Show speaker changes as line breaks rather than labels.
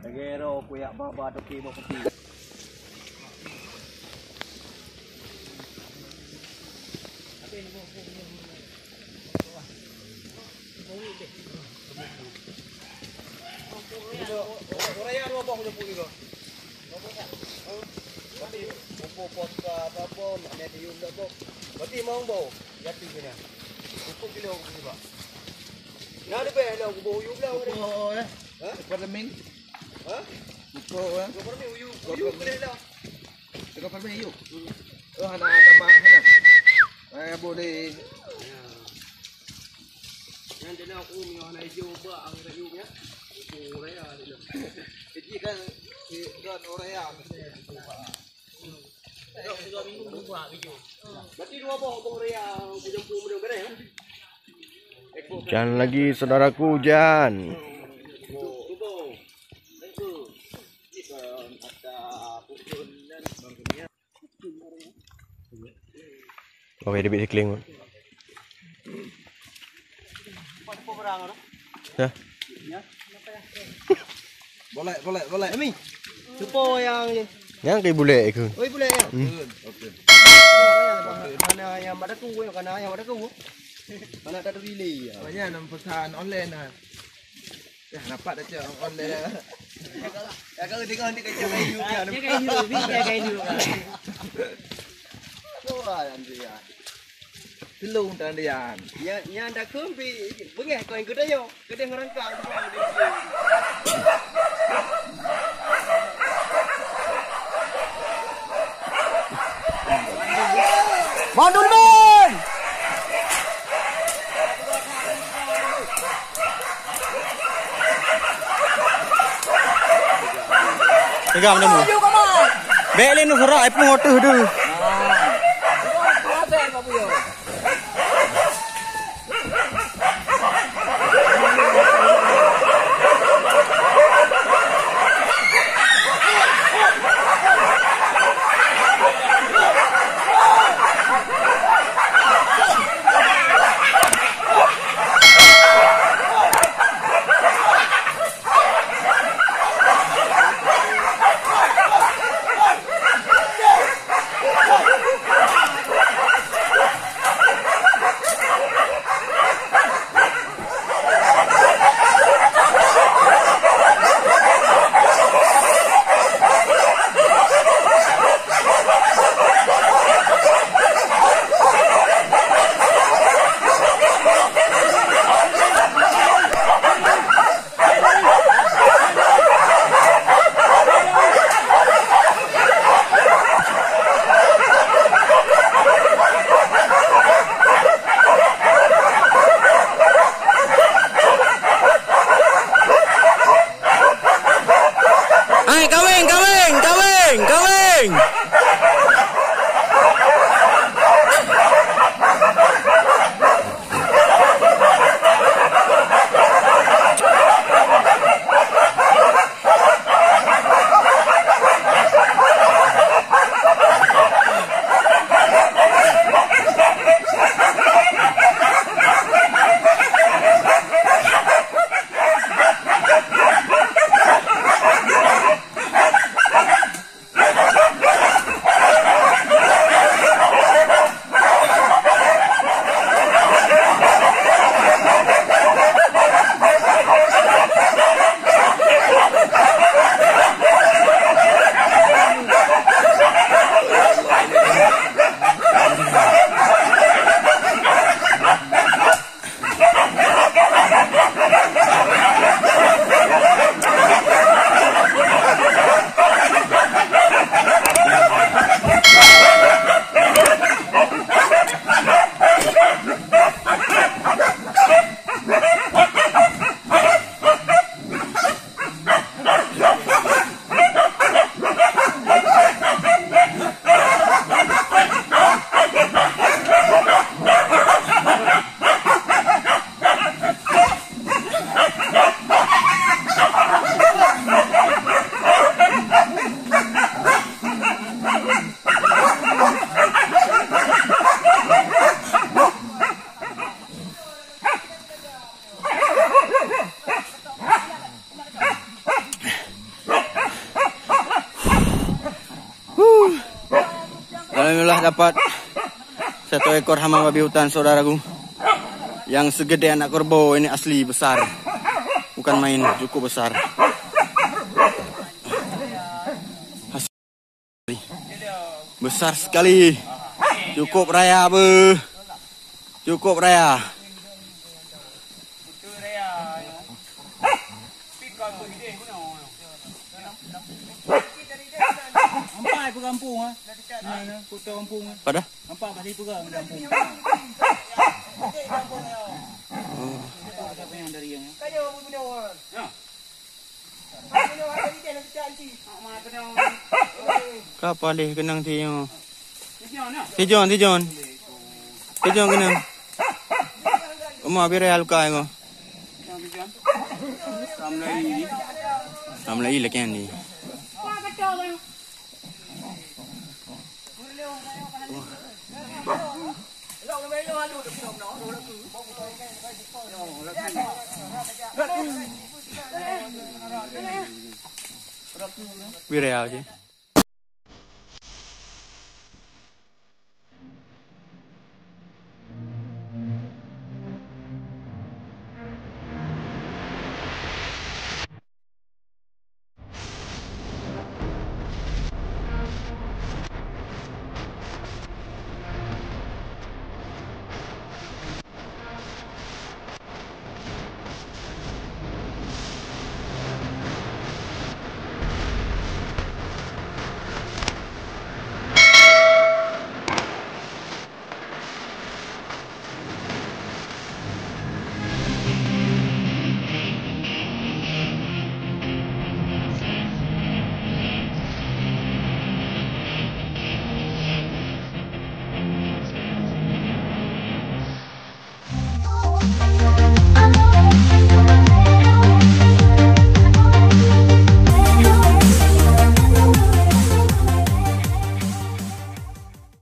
Negero kuya baba toki mo pati. Oraya mo ba ko po ito? Pati pupupos ka tapon, ano yung dabo. Pati mo ba? Yati gina. Pupuk kilo ko ba? Nado ba hello ko uyog lang. Oo eh. Ha? Parlamen. Ha? Buko eh. Parlamen uyog. Uyog nila. Taga parlamen uyog. Oh hana tama hana. Ay boleh. Yan din ako umiyo na ijoba ang rayo niya. Oraya dilo. Jadi kan don oraya. Sudah minggu buka video. Berarti dua boh oraya bujang puluh gede ya.
Hujan lagi saudaraku, hujan. Oke, di bikling. Ya.
Boleh. Ami. Supo yang
kay bule ikun.
Oi bule ya. Okey. Mana yang ada ku kana yang ada ku. Mana tak ada relay.
Banyak nak pesan online lah. Dah dapat dah cak online lah.
Ya kalau tengok ni kacau kayu kan.
Dia kayu.
Coba dia.
Telung tandian.
Yang dah kempi. Bengeh kau yang gede yo. Gede ngerangkang. Mandul men.
Pegang kamu. Belin hura ai pung otuh du. Kawing. Alhamdulillah dapat 1 ekor hama babi hutan saudaraku. Yang segede anak kerbau ini asli besar. Bukan main, cukup besar. Besar sekali. Cukup raya be. Cukup raya.
Ampai pe kampung ah. Kota kampung.
Pada?
Ampai pasal pegang kampung.
Oh.
Apa yang dari yang?
Kaya apa benda orang?
Ya.
Benda orang ni nak cantik.
Mana kena.
Kapan deh kenang tiyo?
Ni jangan.
Tijon. Tijon kenang. Umah biar luka ko. Ramlai lagi ni. Biar je.